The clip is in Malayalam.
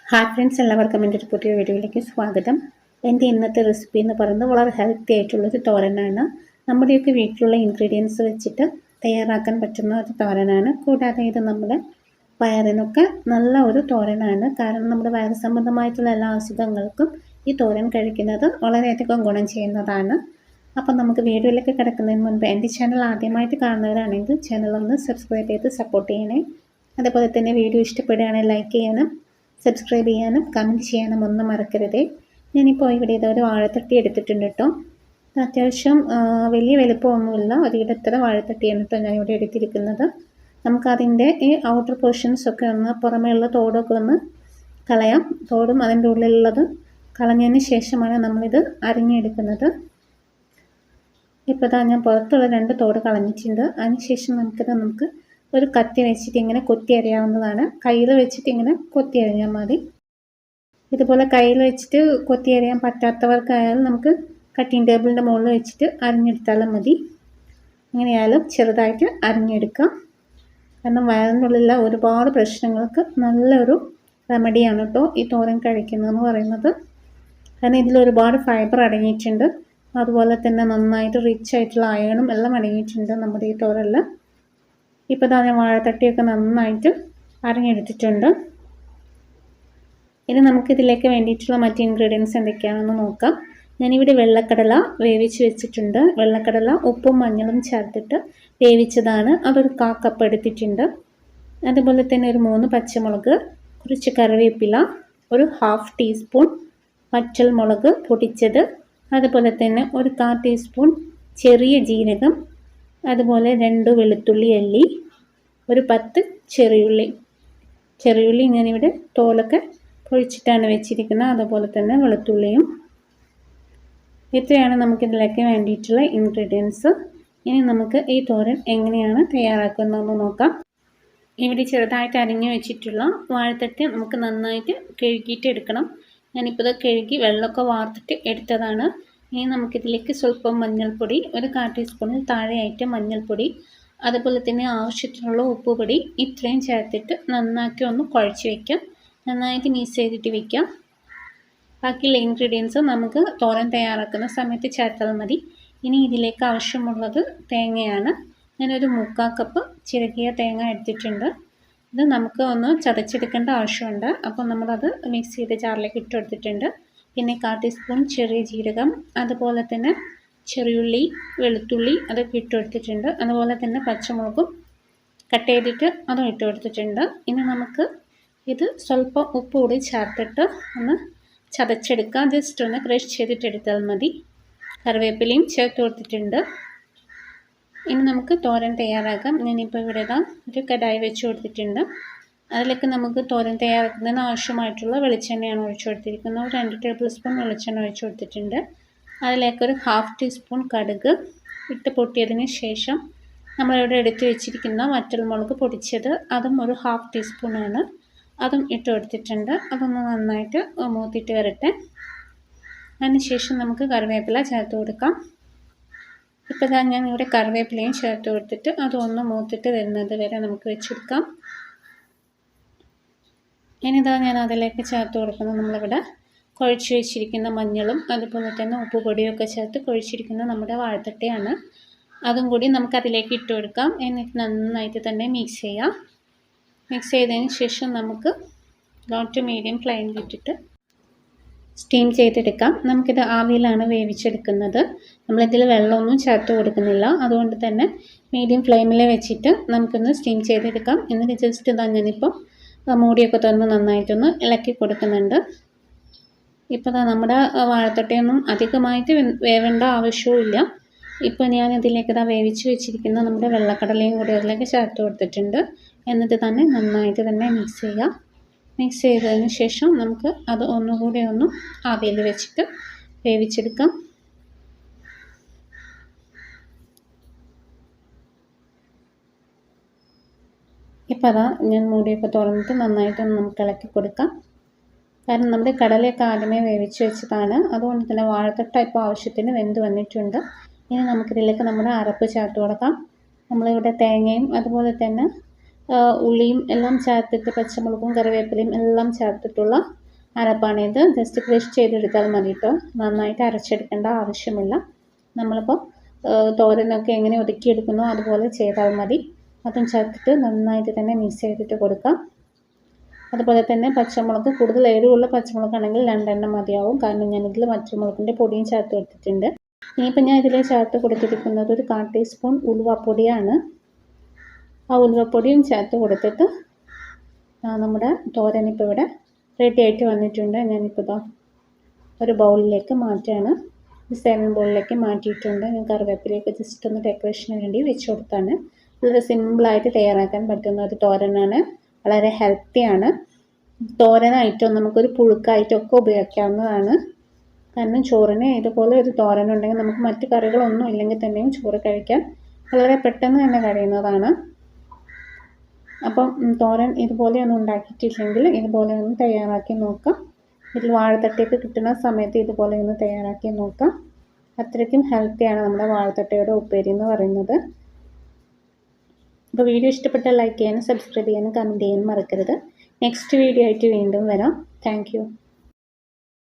ഹായ് ഫ്രണ്ട്സ്, എല്ലാവർക്കും എൻ്റെ ഒരു പുതിയ വീഡിയോയിലേക്ക് സ്വാഗതം. എൻ്റെ ഇന്നത്തെ റെസിപ്പി എന്ന് പറയുന്നത് വളരെ ഹെൽത്തി ആയിട്ടുള്ളൊരു തോരനാണ്. നമ്മുടെയൊക്കെ വീട്ടിലുള്ള ഇൻഗ്രീഡിയൻസ് വെച്ചിട്ട് തയ്യാറാക്കാൻ പറ്റുന്ന ഒരു തോരനാണ്. കൂടാതെ ഇത് നമ്മുടെ വയറിനൊക്കെ നല്ല ഒരു തോരനാണ്. കാരണം നമ്മുടെ വയറ് സംബന്ധമായിട്ടുള്ള എല്ലാ അസുഖങ്ങൾക്കും ഈ തോരൻ കഴിക്കുന്നത് വളരെയധികം ഗുണം ചെയ്യുന്നതാണ്. അപ്പം നമുക്ക് വീഡിയോയിലേക്ക് കിടക്കുന്നതിന് മുൻപ് എൻ്റെ ചാനൽ ആദ്യമായിട്ട് കാണുന്നവരാണെങ്കിൽ ചാനലൊന്ന് സബ്സ്ക്രൈബ് ചെയ്ത് സപ്പോർട്ട് ചെയ്യണേ. അതുപോലെ തന്നെ വീഡിയോ ഇഷ്ടപ്പെടുകയാണെങ്കിൽ ലൈക്ക് ചെയ്യാനും സബ്സ്ക്രൈബ് ചെയ്യാനും കമൻറ്റ് ചെയ്യാനും ഒന്നും മറക്കരുതേ. ഞാനിപ്പോൾ ഇവിടെ ഇതൊരു വാഴത്തട്ടി എടുത്തിട്ടുണ്ട് കേട്ടോ. അത്യാവശ്യം വലിയ വലുപ്പമൊന്നുമില്ല, ഒരിടത്തര വാഴത്തട്ടിയാണ് കേട്ടോ ഞാനിവിടെ എടുത്തിരിക്കുന്നത്. നമുക്കതിൻ്റെ ഈ ഔട്ടർ പോർഷൻസൊക്കെ ഒന്ന് പുറമേയുള്ള തോടൊക്കെ ഒന്ന് കളയാം. തോടും അതിൻ്റെ ഉള്ളിലുള്ളത് കളഞ്ഞതിന് ശേഷമാണ് നമ്മളിത് അരിഞ്ഞെടുക്കുന്നത്. ഇപ്പോൾ ഞാൻ പുറത്തുള്ള 2 തോട് കളഞ്ഞിട്ടുണ്ട്. അതിനുശേഷം നമുക്ക് ഒരു കത്തി വെച്ചിട്ട് ഇങ്ങനെ കൊത്തി അരിയാവുന്നതാണ്. കയ്യിൽ വെച്ചിട്ട് ഇങ്ങനെ കൊത്തി അരിഞ്ഞാൽ മതി. ഇതുപോലെ കയ്യിൽ വെച്ചിട്ട് കൊത്തി അരിയാൻ പറ്റാത്തവർക്കായാലും നമുക്ക് കട്ടിംഗ് ടേബിളിൻ്റെ മുകളിൽ വെച്ചിട്ട് അരിഞ്ഞെടുത്താലും മതി. അങ്ങനെയായാലും ചെറുതായിട്ട് അരിഞ്ഞെടുക്കാം. കാരണം വയറിനുള്ളിലുള്ള ഒരുപാട് പ്രശ്നങ്ങൾക്ക് നല്ലൊരു റെമഡിയാണ് കേട്ടോ ഈ തോരൻ കഴിക്കുന്നതെന്ന് പറയുന്നത്. കാരണം ഇതിൽ ഒരുപാട് ഫൈബർ അടങ്ങിയിട്ടുണ്ട്. അതുപോലെ തന്നെ നന്നായിട്ട് റിച്ച് ആയിട്ടുള്ള അയണും എല്ലാം അടങ്ങിയിട്ടുണ്ട് നമ്മുടെ ഈ തോരനിൽ. ഇപ്പോൾ ഞാൻ വാഴത്തട്ടിയൊക്കെ നന്നായിട്ട് അരിഞ്ഞെടുത്തിട്ടുണ്ട്. ഇനി നമുക്കിതിലേക്ക് വേണ്ടിയിട്ടുള്ള മറ്റ് ഇൻഗ്രീഡിയൻസ് എന്തൊക്കെയാണെന്ന് നോക്കാം. ഞാനിവിടെ വെള്ളക്കടല വേവിച്ച് വെച്ചിട്ടുണ്ട്. വെള്ളക്കടല ഉപ്പും മഞ്ഞളും ചേർത്തിട്ട് വേവിച്ചതാണ്. അതൊരു 1/4 കപ്പ് എടുത്തിട്ടുണ്ട്. അതുപോലെ തന്നെ ഒരു 3 പച്ചമുളക്, കുറച്ച് കറിവേപ്പില, ഒരു 1/2 ടീസ്പൂൺ വറ്റൽമുളക് പൊടിച്ചത്, അതുപോലെ തന്നെ ഒരു 1/4 ടീസ്പൂൺ ചെറിയ ജീരകം, അതുപോലെ 2 വെളുത്തുള്ളി അല്ലി, ഒരു 10 ചെറിയുള്ളി ഞാനിവിടെ തോലൊക്കെ പൊഴിച്ചിട്ടാണ് വെച്ചിരിക്കുന്നത്. അതുപോലെ തന്നെ വെളുത്തുള്ളിയും. ഇത്രയാണ് നമുക്കിതിലേക്ക് വേണ്ടിയിട്ടുള്ള ഇൻഗ്രീഡിയൻസ്. ഇനി നമുക്ക് ഈ തോരൻ എങ്ങനെയാണ് തയ്യാറാക്കുന്നതെന്ന് നോക്കാം. ഇവിടെ ചെറുതായിട്ട് അരിഞ്ഞു വെച്ചിട്ടുള്ള വാഴത്തട്ടി നമുക്ക് നന്നായിട്ട് കഴുകിയിട്ട് എടുക്കണം. ഞാനിപ്പോൾ ഇത് കഴുകി വെള്ളമൊക്കെ വാർത്തിട്ട് എടുത്തതാണ്. ഇനി നമുക്കിതിലേക്ക് സ്വല്പം മഞ്ഞൾപ്പൊടി, ഒരു 1/4 ടീസ്പൂണിൽ താഴെയായിട്ട് മഞ്ഞൾപ്പൊടി, അതുപോലെ തന്നെ ആവശ്യത്തിനുള്ള ഉപ്പുപൊടി ഇത്രയും ചേർത്തിട്ട് നന്നാക്കി ഒന്ന് കുഴച്ച് വയ്ക്കാം. നന്നായിട്ട് മിക്സ് ചെയ്തിട്ട് വയ്ക്കാം. ബാക്കിയുള്ള ഇൻഗ്രീഡിയൻസ് നമുക്ക് തോരൻ തയ്യാറാക്കുന്ന സമയത്ത് ചേർത്താൽ മതി. ഇനി ഇതിലേക്ക് ആവശ്യമുള്ളത് തേങ്ങയാണ്. ഞാനൊരു 3/4 കപ്പ് ചിരകിയ തേങ്ങ എടുത്തിട്ടുണ്ട്. ഇത് നമുക്ക് ഒന്ന് ചതച്ചെടുക്കേണ്ട ആവശ്യമുണ്ട്. അപ്പോൾ നമ്മളത് മിക്സ് ചെയ്ത് ജാറിലേക്ക് ഇട്ട് കൊടുത്തിട്ടുണ്ട്. പിന്നെ 1/4 ടീസ്പൂൺ ചെറിയ ജീരകം, അതുപോലെ തന്നെ ചെറിയുള്ളി, വെളുത്തുള്ളി അതൊക്കെ ഇട്ട് കൊടുത്തിട്ടുണ്ട്. അതുപോലെ തന്നെ പച്ചമുളകും കട്ട് ചെയ്തിട്ട് അതും ഇട്ട് കൊടുത്തിട്ടുണ്ട്. ഇനി നമുക്ക് ഇത് സ്വല്പം ഉപ്പ് കൂടി ചേർത്തിട്ട് ഒന്ന് ചതച്ചെടുക്കാം. ജസ്റ്റ് ഒന്ന് ക്രഷ് ചെയ്തിട്ട് എടുത്താൽ മതി. കറിവേപ്പിലയും ചേർത്ത് കൊടുത്തിട്ടുണ്ട്. ഇനി നമുക്ക് തോരൻ തയ്യാറാക്കാം. ഞാനിപ്പോൾ ഇവിടെ ഒരു കടായി വെച്ച് കൊടുത്തിട്ടുണ്ട്. അതിലേക്ക് നമുക്ക് തോരൻ തയ്യാറാക്കുന്നതിന് ആവശ്യമായിട്ടുള്ള വെളിച്ചെണ്ണയാണ് ഒഴിച്ചു കൊടുത്തിരിക്കുന്നത്. ഒരു 2 ടേബിൾ സ്പൂൺ വെളിച്ചെണ്ണ ഒഴിച്ചു കൊടുത്തിട്ടുണ്ട്. അതിലേക്കൊരു 1/2 ടീസ്പൂൺ കടുക് ഇട്ട് പൊട്ടിയതിന് ശേഷം നമ്മളിവിടെ എടുത്ത് വെച്ചിരിക്കുന്ന വറ്റൽമുളക് പൊടിച്ചത്, അതും ഒരു 1/2 ടീസ്പൂണാണ്, അതും ഇട്ട് കൊടുത്തിട്ടുണ്ട്. അതൊന്ന് നന്നായിട്ട് മൂത്തിട്ട് വരട്ടെ. അതിനുശേഷം നമുക്ക് കറിവേപ്പില ചേർത്ത് കൊടുക്കാം. ഇപ്പോൾ ഞാൻ ഇവിടെ കറിവേപ്പിലയും ചേർത്ത് കൊടുത്തിട്ട് അതൊന്ന് മൂത്തിട്ട് വരുന്നത് വരെ നമുക്ക് വെച്ചെടുക്കാം. ഇനിതാ ഞാൻ അതിലേക്ക് ചേർത്ത് കൊടുക്കുന്നത് നമ്മളിവിടെ കുഴച്ച് വെച്ചിരിക്കുന്ന മഞ്ഞളും അതുപോലെ തന്നെ ഉപ്പുപൊടിയൊക്കെ ചേർത്ത് കുഴച്ചിരിക്കുന്ന നമ്മുടെ വാഴത്തട്ടയാണ്. അതും കൂടി നമുക്കതിലേക്ക് ഇട്ട് കൊടുക്കാം. എന്നിട്ട് നന്നായിട്ട് തന്നെ മിക്സ് ചെയ്യാം. മിക്സ് ചെയ്തതിന് ശേഷം നമുക്ക് ലോ ടു മീഡിയം ഫ്ലെയിമിലിട്ടിട്ട് സ്റ്റീം ചെയ്തെടുക്കാം. നമുക്കിത് ആവിയിലാണ് വേവിച്ചെടുക്കുന്നത്. നമ്മളിതിൽ വെള്ളമൊന്നും ചേർത്ത് കൊടുക്കുന്നില്ല. അതുകൊണ്ട് തന്നെ മീഡിയം ഫ്ലെയിമിൽ വെച്ചിട്ട് നമുക്കൊന്ന് സ്റ്റീം ചെയ്തെടുക്കാം. എന്നിട്ട് ജസ്റ്റ് ഞാനിപ്പോൾ മൂടിയൊക്കെ തുറന്ന് നന്നായിട്ടൊന്ന് ഇളക്കി കൊടുക്കുന്നുണ്ട്. ഇപ്പോൾ നമ്മുടെ വാഴത്തട്ടയൊന്നും അധികമായിട്ട് വേവേണ്ട ആവശ്യവുമില്ല. ഇപ്പോൾ ഞാൻ ഇതിലേക്ക് വേവിച്ച് വെച്ചിരിക്കുന്ന നമ്മുടെ വെള്ളക്കടലയും കൂടി അതിലേക്ക് ചേർത്ത് കൊടുത്തിട്ടുണ്ട്. എന്നിട്ട് തന്നെ നന്നായിട്ട് തന്നെ മിക്സ് ചെയ്യുക. മിക്സ് ചെയ്തതിന് ശേഷം നമുക്ക് അത് ഒന്നുകൂടി ഒന്ന് ആവിയിൽ വെച്ചിട്ട് വേവിച്ചെടുക്കാം. ഇപ്പോൾ ഞാൻ മൂടിയൊക്കെ തുറന്നിട്ട് നന്നായിട്ടൊന്ന് നമുക്ക് ഇളക്കി കൊടുക്കാം. കാരണം നമ്മുടെ കടലയൊക്കെ ആദ്യമേ വേവിച്ച് വെച്ചതാണ്. അതുകൊണ്ട് തന്നെ വാഴത്തട്ട ഇപ്പോൾ ആവശ്യത്തിന് വെന്ത് വന്നിട്ടുണ്ട്. ഇനി നമുക്കിതിലേക്ക് നമ്മുടെ അരപ്പ് ചേർത്ത് കൊടുക്കാം. നമ്മളിവിടെ തേങ്ങയും അതുപോലെ തന്നെ ഉള്ളിയും എല്ലാം ചേർത്തിട്ട് പച്ചമുളകും കറിവേപ്പിലയും എല്ലാം ചേർത്തിട്ടുള്ള അരപ്പാണിത്. ജസ്റ്റ് ക്രഷ് ചെയ്തെടുത്താൽ മതി കേട്ടോ, നന്നായിട്ട് അരച്ചെടുക്കേണ്ട ആവശ്യമില്ല. നമ്മളിപ്പോൾ തോരനൊക്കെ എങ്ങനെ ഒതുക്കിയെടുക്കുന്നോ അതുപോലെ ചെയ്താൽ മതി. അതും ചേർത്തിട്ട് നന്നായിട്ട് തന്നെ മിക്സ് ചെയ്തിട്ട് കൊടുക്കാം. അതുപോലെ തന്നെ പച്ചമുളക്, കൂടുതൽ എരിവുള്ള പച്ചമുളകാണെങ്കിൽ 2 എണ്ണം മതിയാവും, കാരണം ഞാനിതിൽ പച്ചമുളകിൻ്റെ പൊടിയും ചേർത്ത് കൊടുത്തിട്ടുണ്ട്. ഇനിയിപ്പോൾ ഞാൻ ഇതിൽ ചേർത്ത് കൊടുത്തിരിക്കുന്നത് ഒരു 1/4 ടീസ്പൂൺ ഉലുവപ്പൊടിയാണ്. ആ ഉലുവപ്പൊടിയും ചേർത്ത് കൊടുത്തിട്ട് നമ്മുടെ തോരൻ ഇപ്പോൾ ഇവിടെ റെഡി ആയിട്ട് വന്നിട്ടുണ്ട്. ഞാനിപ്പോൾ ഒരു ബൗളിലേക്ക് മാറ്റുകയാണ്. സേവിങ് ബൗളിലേക്ക് മാറ്റിയിട്ടുണ്ട്. ഞാൻ കറിവേപ്പിലയൊക്കെ ജസ്റ്റ് ഒന്ന് ഡെക്കറേഷന് വേണ്ടി വെച്ച് കൊടുത്താണ്. വളരെ സിമ്പിളായിട്ട് തയ്യാറാക്കാൻ പറ്റുന്ന ഒരു തോരനാണ്, വളരെ ഹെൽത്തിയാണ്. തോരനായിട്ടും നമുക്കൊരു പുഴുക്കായിട്ടൊക്കെ ഉപയോഗിക്കാവുന്നതാണ്. കാരണം ചോറിന് ഇതുപോലെ ഒരു തോരൻ ഉണ്ടെങ്കിൽ നമുക്ക് മറ്റു കറികളൊന്നും ഇല്ലെങ്കിൽ തന്നെയും ചോറ് കഴിക്കാൻ വളരെ പെട്ടെന്ന് തന്നെ കഴിയുന്നതാണ്. അപ്പം തോരൻ ഇതുപോലെയൊന്നും ഉണ്ടാക്കിയിട്ടില്ലെങ്കിൽ ഇതുപോലെ ഒന്ന് തയ്യാറാക്കി നോക്കാം. ഇതിൽ വാഴത്തട്ടയൊക്കെ കിട്ടുന്ന സമയത്ത് ഇതുപോലെ ഒന്ന് തയ്യാറാക്കി നോക്കാം. അത്രയ്ക്കും ഹെൽത്തിയാണ് നമ്മുടെ വാഴത്തട്ടയുടെ ഉപ്പേരി എന്ന് പറയുന്നത്. അപ്പോൾ വീഡിയോ ഇഷ്ടപ്പെട്ടാൽ ലൈക്ക് ചെയ്യാനും സബ്സ്ക്രൈബ് ചെയ്യാനും കമൻറ്റ് ചെയ്യാനും മറക്കരുത്. നെക്സ്റ്റ് വീഡിയോ ആയിട്ട് വീണ്ടും വരാം. താങ്ക്